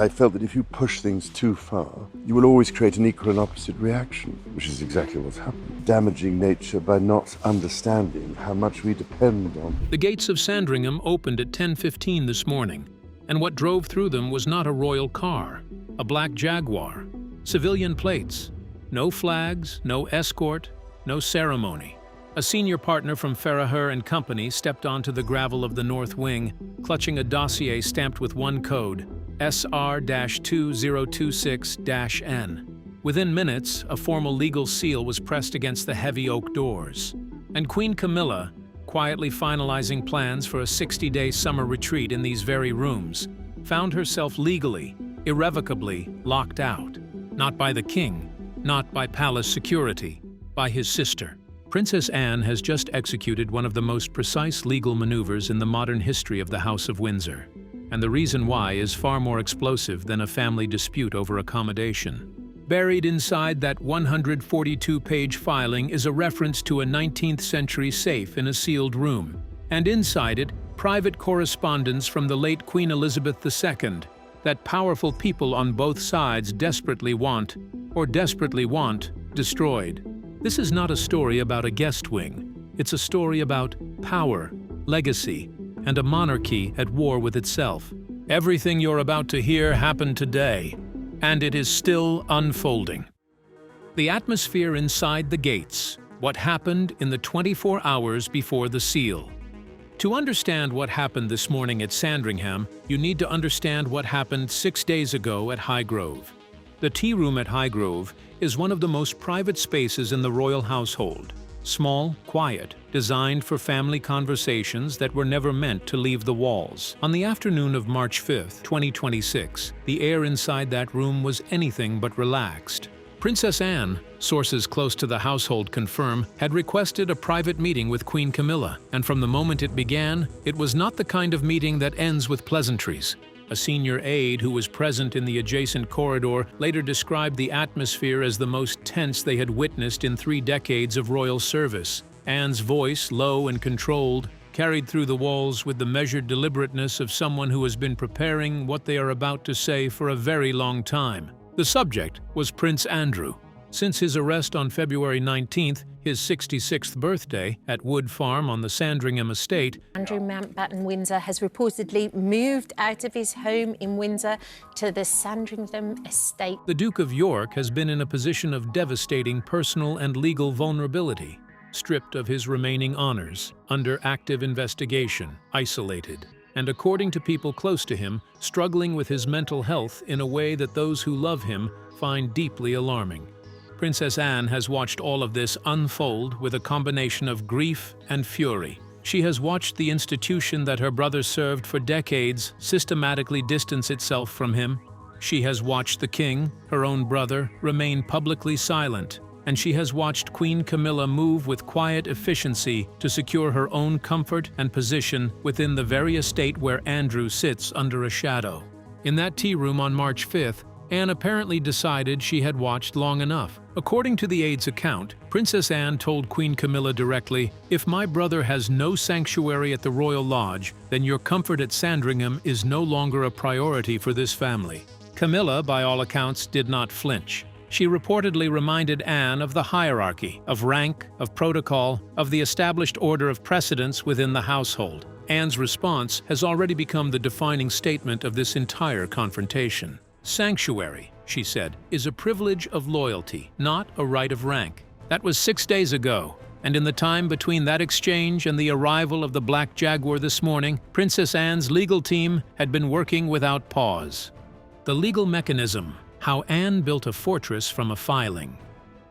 I felt that if you push things too far, you will always create an equal and opposite reaction, which is exactly what's happened. Damaging nature by not understanding how much we depend on. The gates of Sandringham opened at 10:15 this morning, and what drove through them was not a royal car, a black Jaguar, civilian plates, no flags, no escort, no ceremony. A senior partner from Faraher and Company stepped onto the gravel of the North Wing, clutching a dossier stamped with one code, SR-2026-N. Within minutes, a formal legal seal was pressed against the heavy oak doors. And Queen Camilla, quietly finalizing plans for a 60-day summer retreat in these very rooms, found herself legally, irrevocably locked out. Not by the king, not by palace security, by his sister. Princess Anne has just executed one of the most precise legal maneuvers in the modern history of the House of Windsor. And the reason why is far more explosive than a family dispute over accommodation. Buried inside that 142-page filing is a reference to a 19th century safe in a sealed room, and inside it, private correspondence from the late Queen Elizabeth II that powerful people on both sides desperately want destroyed. This is not a story about a guest wing. It's a story about power, legacy, and a monarchy at war with itself. Everything you're about to hear happened today, and it is still unfolding. The atmosphere inside the gates, what happened in the 24 hours before the seal. To understand what happened this morning at Sandringham, you need to understand what happened 6 days ago at Highgrove. The tea room at Highgrove is one of the most private spaces in the royal household. Small, quiet, designed for family conversations that were never meant to leave the walls. On the afternoon of March 5, 2026, the air inside that room was anything but relaxed. Princess Anne, sources close to the household confirm, had requested a private meeting with Queen Camilla, and from the moment it began, it was not the kind of meeting that ends with pleasantries. A senior aide who was present in the adjacent corridor later described the atmosphere as the most tense they had witnessed in 3 decades of royal service. Anne's voice, low and controlled, carried through the walls with the measured deliberateness of someone who has been preparing what they are about to say for a very long time. The subject was Prince Andrew. Since his arrest on February 19th, his 66th birthday, at Wood Farm on the Sandringham estate, Andrew Mountbatten Windsor has reportedly moved out of his home in Windsor to the Sandringham estate. The Duke of York has been in a position of devastating personal and legal vulnerability, stripped of his remaining honors, under active investigation, isolated, and according to people close to him, struggling with his mental health in a way that those who love him find deeply alarming. Princess Anne has watched all of this unfold with a combination of grief and fury. She has watched the institution that her brother served for decades systematically distance itself from him. She has watched the king, her own brother, remain publicly silent. And she has watched Queen Camilla move with quiet efficiency to secure her own comfort and position within the very estate where Andrew sits under a shadow. In that tea room on March 5th, Anne apparently decided she had watched long enough. According to the aide's account, Princess Anne told Queen Camilla directly, "If my brother has no sanctuary at the Royal Lodge, then your comfort at Sandringham is no longer a priority for this family." Camilla, by all accounts, did not flinch. She reportedly reminded Anne of the hierarchy, of rank, of protocol, of the established order of precedence within the household. Anne's response has already become the defining statement of this entire confrontation. "Sanctuary," she said, "is a privilege of loyalty, not a right of rank." That was 6 days ago, and in the time between that exchange and the arrival of the black Jaguar this morning, Princess Anne's legal team had been working without pause. The legal mechanism, how Anne built a fortress from a filing.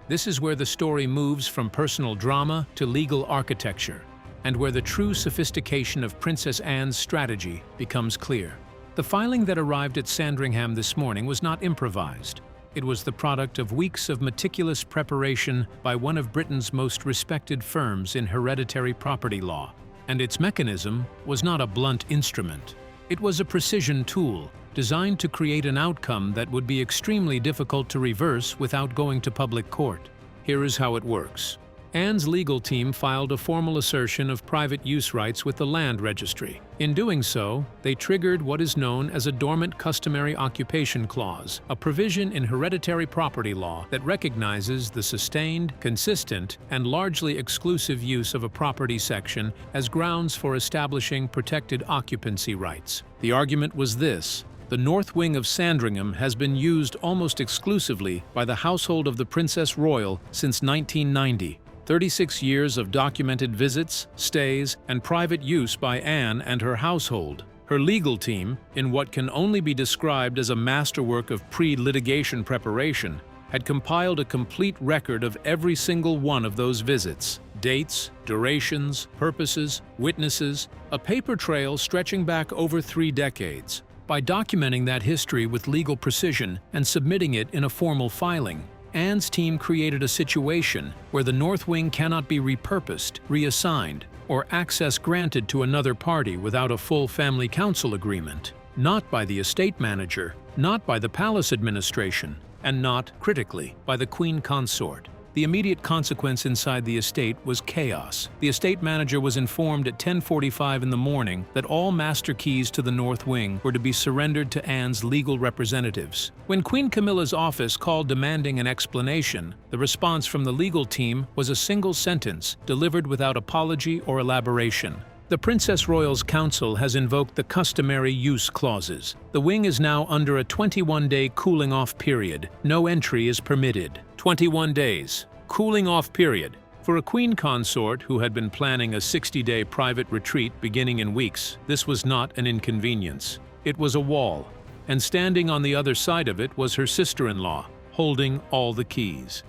This is where the story moves from personal drama to legal architecture, and where the true sophistication of Princess Anne's strategy becomes clear. The filing that arrived at Sandringham this morning was not improvised. It was the product of weeks of meticulous preparation by one of Britain's most respected firms in hereditary property law. And its mechanism was not a blunt instrument. It was a precision tool designed to create an outcome that would be extremely difficult to reverse without going to public court. Here is how it works. Anne's legal team filed a formal assertion of private use rights with the land registry. In doing so, they triggered what is known as a dormant customary occupation clause, a provision in hereditary property law that recognizes the sustained, consistent, and largely exclusive use of a property section as grounds for establishing protected occupancy rights. The argument was this: the north wing of Sandringham has been used almost exclusively by the household of the Princess Royal since 1990. 36 years of documented visits, stays, and private use by Anne and her household. Her legal team, in what can only be described as a masterwork of pre-litigation preparation, had compiled a complete record of every single one of those visits. Dates, durations, purposes, witnesses, a paper trail stretching back over 3 decades. By documenting that history with legal precision and submitting it in a formal filing, Anne's team created a situation where the North Wing cannot be repurposed, reassigned, or access granted to another party without a full family council agreement. Not by the estate manager, not by the palace administration, and not, critically, by the Queen Consort. The immediate consequence inside the estate was chaos. The estate manager was informed at 10:45 in the morning that all master keys to the North Wing were to be surrendered to Anne's legal representatives. When Queen Camilla's office called demanding an explanation, the response from the legal team was a single sentence delivered without apology or elaboration. The Princess Royal's council has invoked the customary use clauses. The wing is now under a 21-day cooling-off period. No entry is permitted. 21 days. Cooling-off period. For a queen consort who had been planning a 60-day private retreat beginning in weeks, this was not an inconvenience. It was a wall, and standing on the other side of it was her sister-in-law, holding all the keys.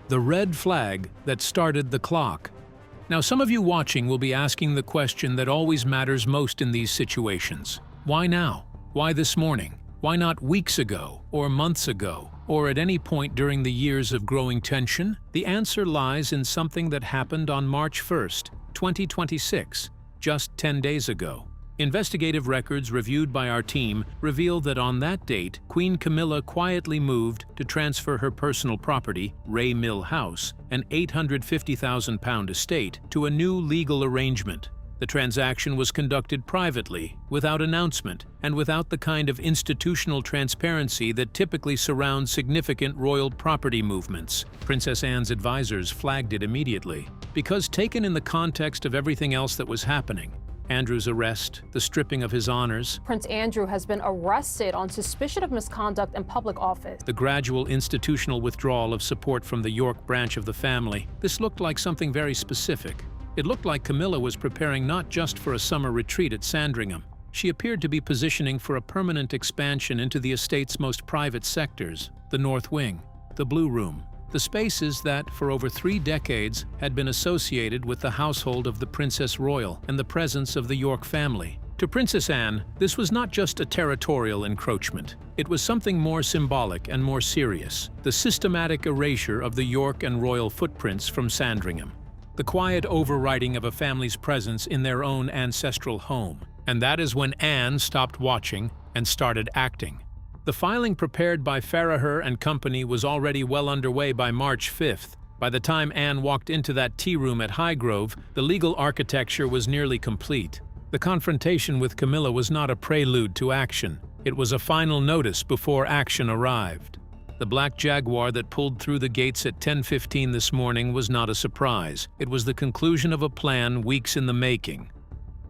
The red flag that started the clock. Now, some of you watching will be asking the question that always matters most in these situations. Why now? Why this morning? Why not weeks ago, or months ago, or at any point during the years of growing tension? The answer lies in something that happened on March 1st, 2026, just 10 days ago. Investigative records reviewed by our team reveal that on that date, Queen Camilla quietly moved to transfer her personal property, Ray Mill House, an £850,000 estate, to a new legal arrangement. The transaction was conducted privately, without announcement, and without the kind of institutional transparency that typically surrounds significant royal property movements. Princess Anne's advisors flagged it immediately, because taken in the context of everything else that was happening, Andrew's arrest, the stripping of his honors, Prince Andrew has been arrested on suspicion of misconduct in public office, the gradual institutional withdrawal of support from the York branch of the family, this looked like something very specific. It looked like Camilla was preparing not just for a summer retreat at Sandringham. She appeared to be positioning for a permanent expansion into the estate's most private sectors, the North Wing, the Blue Room, the spaces that, for over 3 decades, had been associated with the household of the Princess Royal and the presence of the York family. To Princess Anne, this was not just a territorial encroachment. It was something more symbolic and more serious, the systematic erasure of the York and royal footprints from Sandringham, the quiet overriding of a family's presence in their own ancestral home. And that is when Anne stopped watching and started acting. The filing prepared by Faraher and Company was already well underway by March 5th. By the time Anne walked into that tea room at Highgrove, the legal architecture was nearly complete. The confrontation with Camilla was not a prelude to action. It was a final notice before action arrived. The black Jaguar that pulled through the gates at 10:15 this morning was not a surprise. It was the conclusion of a plan weeks in the making.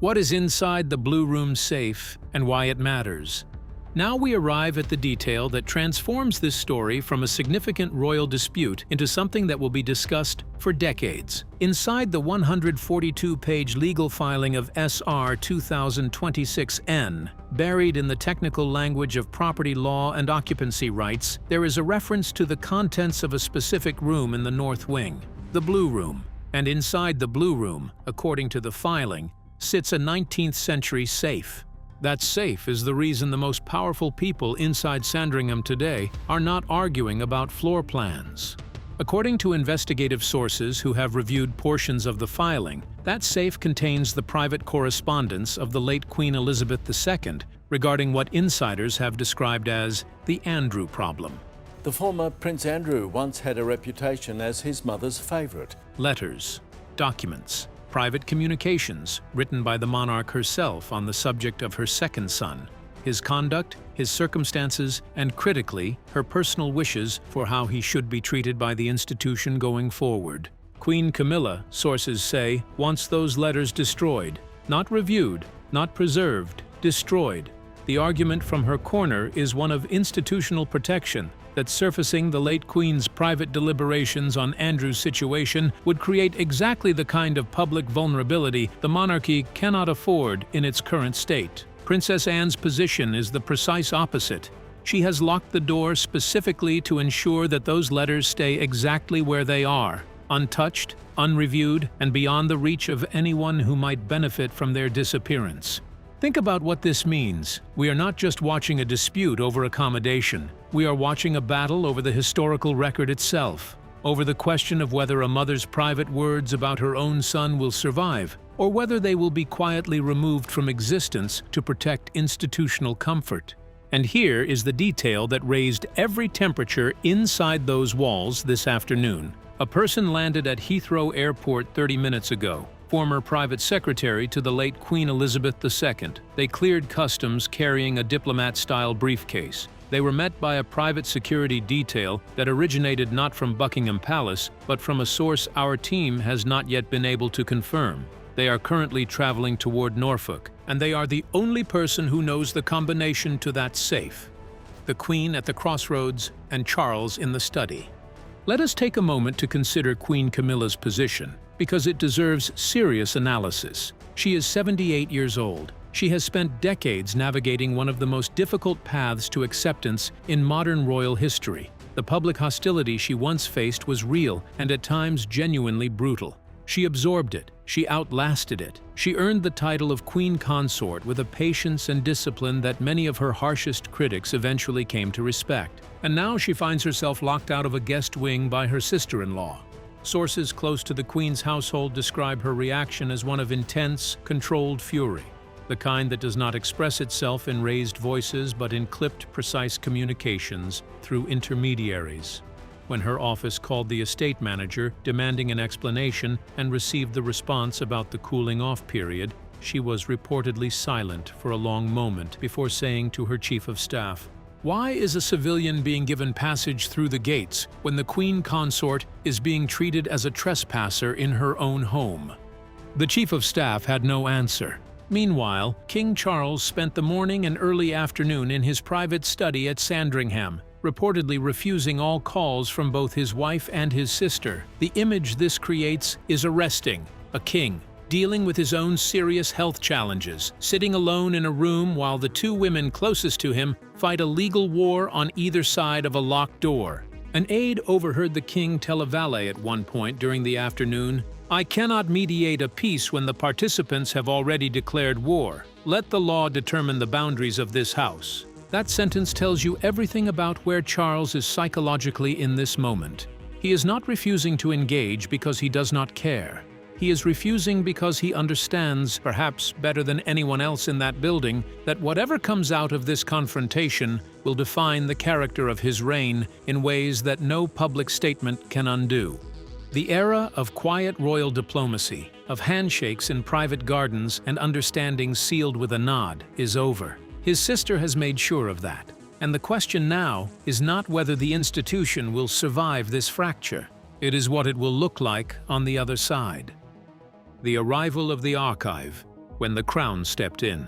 What is inside the Blue Room safe and why it matters? Now we arrive at the detail that transforms this story from a significant royal dispute into something that will be discussed for decades. Inside the 142-page legal filing of SR 2026N, buried in the technical language of property law and occupancy rights, there is a reference to the contents of a specific room in the North Wing, the Blue Room. And inside the Blue Room, according to the filing, sits a 19th century safe. That safe is the reason the most powerful people inside Sandringham today are not arguing about floor plans. According to investigative sources who have reviewed portions of the filing, that safe contains the private correspondence of the late Queen Elizabeth II regarding what insiders have described as the Andrew problem. The former Prince Andrew once had a reputation as his mother's favourite. letters, documents, private communications written by the monarch herself on the subject of her second son, his conduct, his circumstances, and critically, her personal wishes for how he should be treated by the institution going forward. Queen Camilla, sources say, wants those letters destroyed, not reviewed, not preserved, destroyed. The argument from her corner is one of institutional protection, that surfacing the late Queen's private deliberations on Andrew's situation would create exactly the kind of public vulnerability the monarchy cannot afford in its current state. Princess Anne's position is the precise opposite. She has locked the door specifically to ensure that those letters stay exactly where they are, untouched, unreviewed, and beyond the reach of anyone who might benefit from their disappearance. Think about what this means. We are not just watching a dispute over accommodation. We are watching a battle over the historical record itself, over the question of whether a mother's private words about her own son will survive, or whether they will be quietly removed from existence to protect institutional comfort. And here is the detail that raised every temperature inside those walls this afternoon. A person landed at Heathrow Airport 30 minutes ago. Former private secretary to the late Queen Elizabeth II. They cleared customs carrying a diplomat-style briefcase. They were met by a private security detail that originated not from Buckingham Palace, but from a source our team has not yet been able to confirm. They are currently traveling toward Norfolk, and they are the only person who knows the combination to that safe. The Queen at the crossroads and Charles in the study. Let us take a moment to consider Queen Camilla's position, because it deserves serious analysis. She is 78 years old. She has spent decades navigating one of the most difficult paths to acceptance in modern royal history. The public hostility she once faced was real and at times genuinely brutal. She absorbed it. She outlasted it. She earned the title of Queen Consort with a patience and discipline that many of her harshest critics eventually came to respect. And now she finds herself locked out of a guest wing by her sister-in-law. Sources close to the Queen's household describe her reaction as one of intense, controlled fury, the kind that does not express itself in raised voices but in clipped, precise communications through intermediaries. When her office called the estate manager, demanding an explanation, and received the response about the cooling-off period, she was reportedly silent for a long moment before saying to her chief of staff, "Why is a civilian being given passage through the gates when the Queen Consort is being treated as a trespasser in her own home?" The chief of staff had no answer. Meanwhile, King Charles spent the morning and early afternoon in his private study at Sandringham, reportedly refusing all calls from both his wife and his sister. The image this creates is arresting. A king, dealing with his own serious health challenges, sitting alone in a room while the two women closest to him fight a legal war on either side of a locked door. An aide overheard the king tell a valet at one point during the afternoon, "I cannot mediate a peace when the participants have already declared war. Let the law determine the boundaries of this house." That sentence tells you everything about where Charles is psychologically in this moment. He is not refusing to engage because he does not care. He is refusing because he understands, perhaps better than anyone else in that building, that whatever comes out of this confrontation will define the character of his reign in ways that no public statement can undo. The era of quiet royal diplomacy, of handshakes in private gardens and understandings sealed with a nod, is over. His sister has made sure of that. And the question now is not whether the institution will survive this fracture. It is what it will look like on the other side. The arrival of the archive, when the Crown stepped in.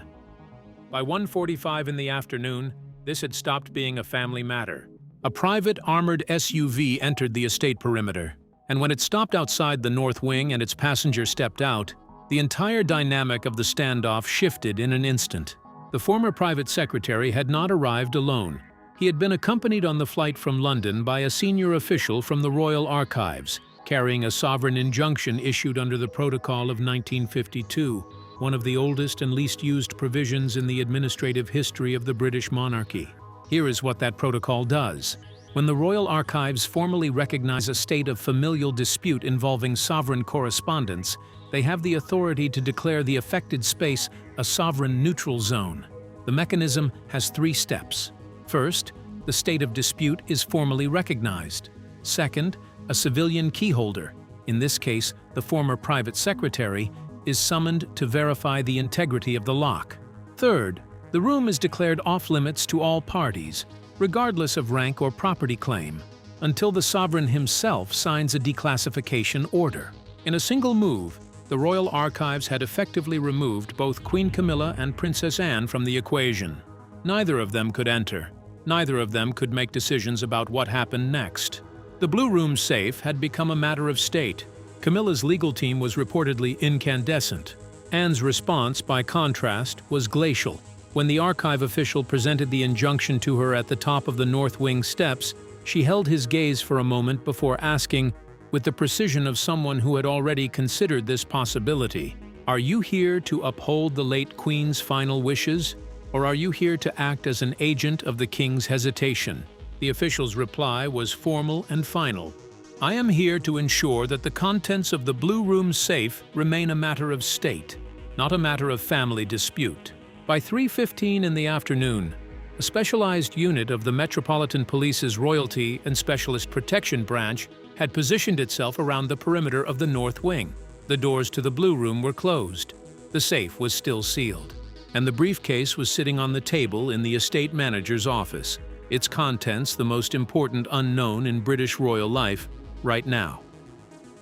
By 1:45 in the afternoon, this had stopped being a family matter. A private armored SUV entered the estate perimeter, and when it stopped outside the north wing and its passenger stepped out, the entire dynamic of the standoff shifted in an instant. The former private secretary had not arrived alone. He had been accompanied on the flight from London by a senior official from the Royal Archives, carrying a sovereign injunction issued under the Protocol of 1952, one of the oldest and least used provisions in the administrative history of the British monarchy. Here is what that protocol does. When the Royal Archives formally recognize a state of familial dispute involving sovereign correspondence, they have the authority to declare the affected space a sovereign neutral zone. The mechanism has 3 steps. First, the state of dispute is formally recognized. Second, a civilian keyholder, in this case the former private secretary, is summoned to verify the integrity of the lock. Third, the room is declared off-limits to all parties, regardless of rank or property claim, until the sovereign himself signs a declassification order. In a single move, the Royal Archives had effectively removed both Queen Camilla and Princess Anne from the equation. Neither of them could enter. Neither of them could make decisions about what happened next. The Blue Room safe had become a matter of state. Camilla's legal team was reportedly incandescent. Anne's response, by contrast, was glacial. When the archive official presented the injunction to her at the top of the North Wing steps, she held his gaze for a moment before asking, with the precision of someone who had already considered this possibility, "Are you here to uphold the late Queen's final wishes, or are you here to act as an agent of the King's hesitation?" The official's reply was formal and final. "I am here to ensure that the contents of the Blue Room safe remain a matter of state, not a matter of family dispute." By 3:15 in the afternoon, a specialized unit of the Metropolitan Police's Royalty and Specialist Protection Branch had positioned itself around the perimeter of the North Wing. The doors to the Blue Room were closed. The safe was still sealed, and the briefcase was sitting on the table in the estate manager's office, its contents the most important unknown in British royal life right now.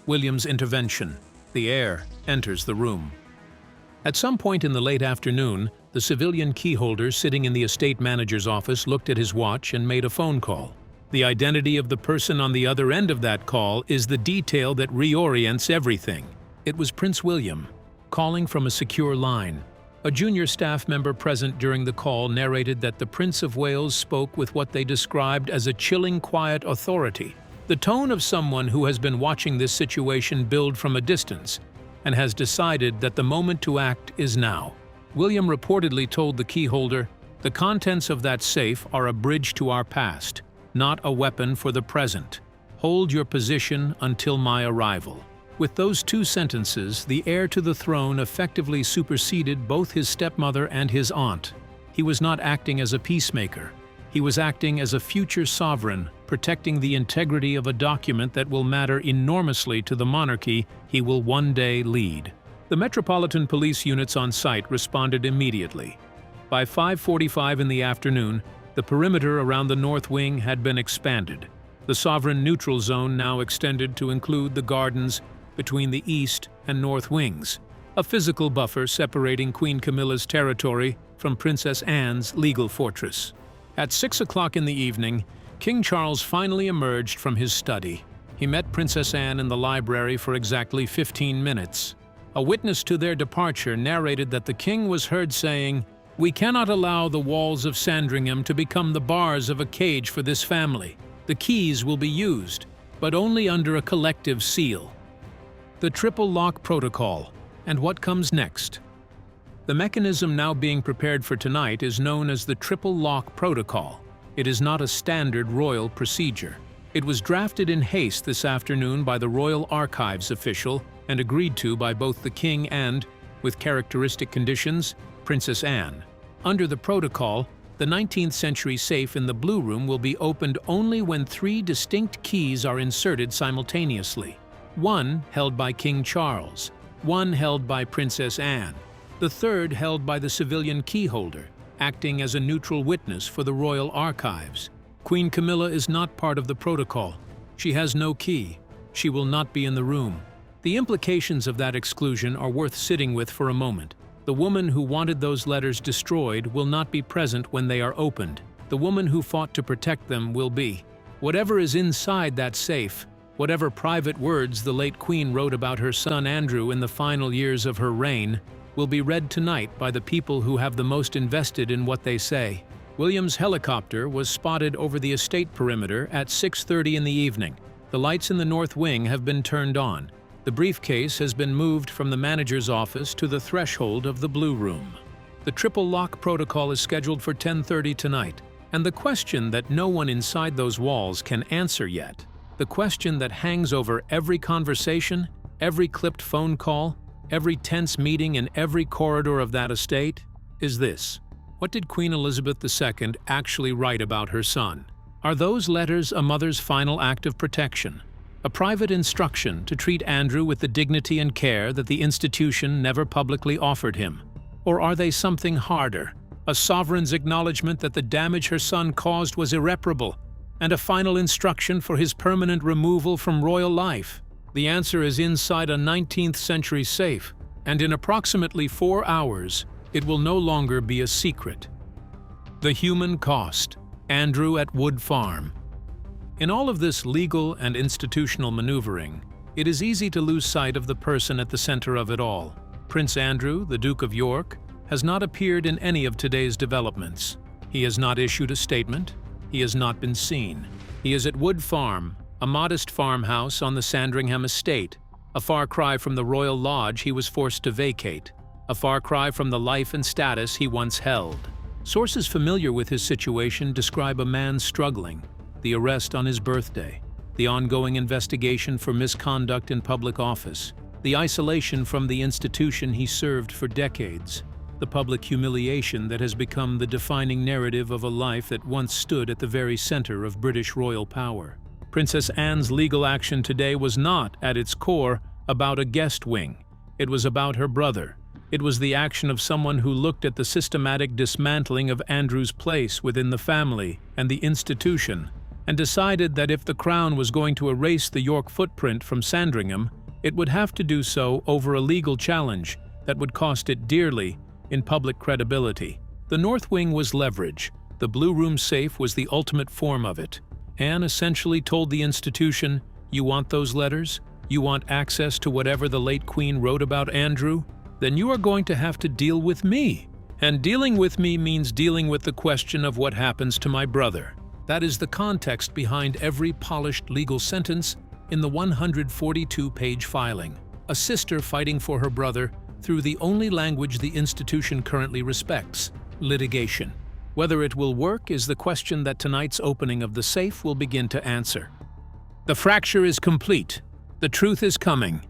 William's intervention. The heir enters the room. At some point in the late afternoon, the civilian keyholder sitting in the estate manager's office looked at his watch and made a phone call. The identity of the person on the other end of that call is the detail that reorients everything. It was Prince William, calling from a secure line. A junior staff member present during the call narrated that the Prince of Wales spoke with what they described as a chilling, quiet authority, the tone of someone who has been watching this situation build from a distance and has decided that the moment to act is now. William reportedly told the keyholder, "The contents of that safe are a bridge to our past, not a weapon for the present. Hold your position until my arrival." With those two sentences, the heir to the throne effectively superseded both his stepmother and his aunt. He was not acting as a peacemaker. He was acting as a future sovereign, protecting the integrity of a document that will matter enormously to the monarchy he will one day lead. The Metropolitan Police units on site responded immediately. By 5:45 in the afternoon, the perimeter around the North Wing had been expanded. The sovereign neutral zone now extended to include the gardens between the East and North Wings, a physical buffer separating Queen Camilla's territory from Princess Anne's legal fortress. At 6 o'clock in the evening, King Charles finally emerged from his study. He met Princess Anne in the library for exactly 15 minutes. A witness to their departure narrated that the king was heard saying, "We cannot allow the walls of Sandringham to become the bars of a cage for this family. The keys will be used, but only under a collective seal." The triple lock protocol, and what comes next. The mechanism now being prepared for tonight is known as the triple lock protocol. It is not a standard royal procedure. It was drafted in haste this afternoon by the Royal Archives official and agreed to by both the king and, with characteristic conditions, Princess Anne. Under the protocol, the 19th century safe in the Blue Room will be opened only when 3 distinct keys are inserted simultaneously. One held by King Charles, one held by Princess Anne, the third held by the civilian keyholder, acting as a neutral witness for the Royal Archives. Queen Camilla is not part of the protocol. She has no key. She will not be in the room. The implications of that exclusion are worth sitting with for a moment. The woman who wanted those letters destroyed will not be present when they are opened. The woman who fought to protect them will be. Whatever is inside that safe, whatever private words the late Queen wrote about her son Andrew in the final years of her reign, will be read tonight by the people who have the most invested in what they say. William's helicopter was spotted over the estate perimeter at 6:30 in the evening. The lights in the North Wing have been turned on. The briefcase has been moved from the manager's office to the threshold of the Blue Room. The triple lock protocol is scheduled for 10:30 tonight, and the question that no one inside those walls can answer yet, the question that hangs over every conversation, every clipped phone call, every tense meeting in every corridor of that estate, is this: what did Queen Elizabeth II actually write about her son? Are those letters a mother's final act of protection? A private instruction to treat Andrew with the dignity and care that the institution never publicly offered him? Or are they something harder? A sovereign's acknowledgement that the damage her son caused was irreparable, and a final instruction for his permanent removal from royal life? The answer is inside a 19th century safe, and in approximately 4 hours, it will no longer be a secret. The human cost. Andrew at Wood Farm. In all of this legal and institutional maneuvering, it is easy to lose sight of the person at the center of it all. Prince Andrew, the Duke of York, has not appeared in any of today's developments. He has not issued a statement. He has not been seen. He is at Wood Farm, a modest farmhouse on the Sandringham estate, a far cry from the royal lodge he was forced to vacate, a far cry from the life and status he once held. Sources familiar with his situation describe a man struggling, the arrest on his birthday, the ongoing investigation for misconduct in public office, the isolation from the institution he served for decades, the public humiliation that has become the defining narrative of a life that once stood at the very center of British royal power. Princess Anne's legal action today was not, at its core, about a guest wing. It was about her brother. It was the action of someone who looked at the systematic dismantling of Andrew's place within the family and the institution, and decided that if the Crown was going to erase the York footprint from Sandringham, it would have to do so over a legal challenge that would cost it dearly in public credibility. The North Wing was leverage. The Blue Room safe was the ultimate form of it. Anne essentially told the institution, "You want those letters? You want access to whatever the late Queen wrote about Andrew? Then you are going to have to deal with me. And dealing with me means dealing with the question of what happens to my brother." That is the context behind every polished legal sentence in the 142-page filing. A sister fighting for her brother through the only language the institution currently respects, litigation. Whether it will work is the question that tonight's opening of the safe will begin to answer. The fracture is complete. The truth is coming.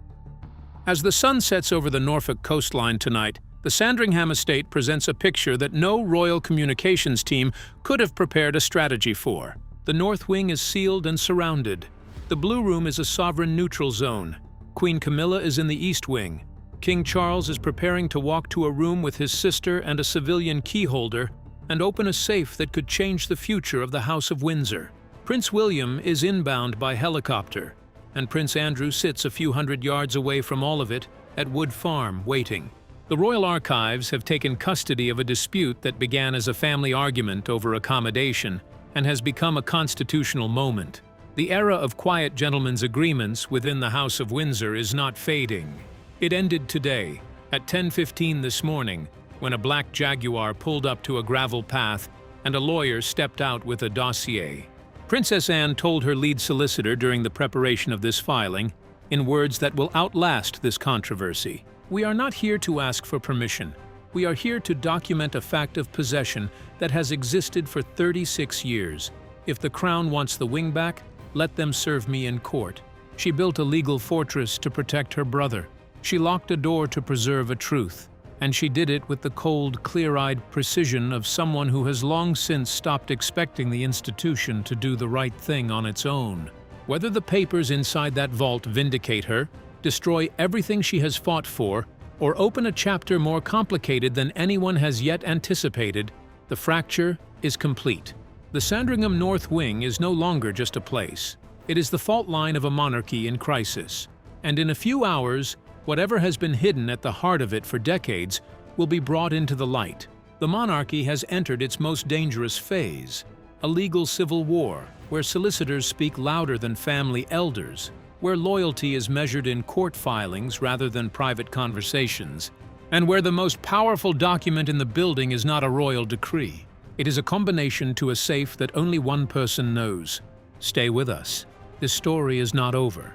As the sun sets over the Norfolk coastline tonight, the Sandringham estate presents a picture that no royal communications team could have prepared a strategy for. The North Wing is sealed and surrounded. The Blue Room is a sovereign neutral zone. Queen Camilla is in the East Wing. King Charles is preparing to walk to a room with his sister and a civilian keyholder and open a safe that could change the future of the House of Windsor. Prince William is inbound by helicopter, and Prince Andrew sits a few hundred yards away from all of it at Wood Farm, waiting. The Royal Archives have taken custody of a dispute that began as a family argument over accommodation and has become a constitutional moment. The era of quiet gentlemen's agreements within the House of Windsor is not fading. It ended today, at 10:15 this morning, when a black Jaguar pulled up to a gravel path and a lawyer stepped out with a dossier. Princess Anne told her lead solicitor during the preparation of this filing, in words that will outlast this controversy, "We are not here to ask for permission. We are here to document a fact of possession that has existed for 36 years. If the Crown wants the wing back, let them serve me in court." She built a legal fortress to protect her brother. She locked a door to preserve a truth. And she did it with the cold, clear-eyed precision of someone who has long since stopped expecting the institution to do the right thing on its own. Whether the papers inside that vault vindicate her, destroy everything she has fought for, or open a chapter more complicated than anyone has yet anticipated, the fracture is complete. The Sandringham North Wing is no longer just a place. It is the fault line of a monarchy in crisis. And in a few hours, whatever has been hidden at the heart of it for decades will be brought into the light. The monarchy has entered its most dangerous phase, a legal civil war, where solicitors speak louder than family elders, where loyalty is measured in court filings rather than private conversations, and where the most powerful document in the building is not a royal decree. It is a combination to a safe that only one person knows. Stay with us. This story is not over.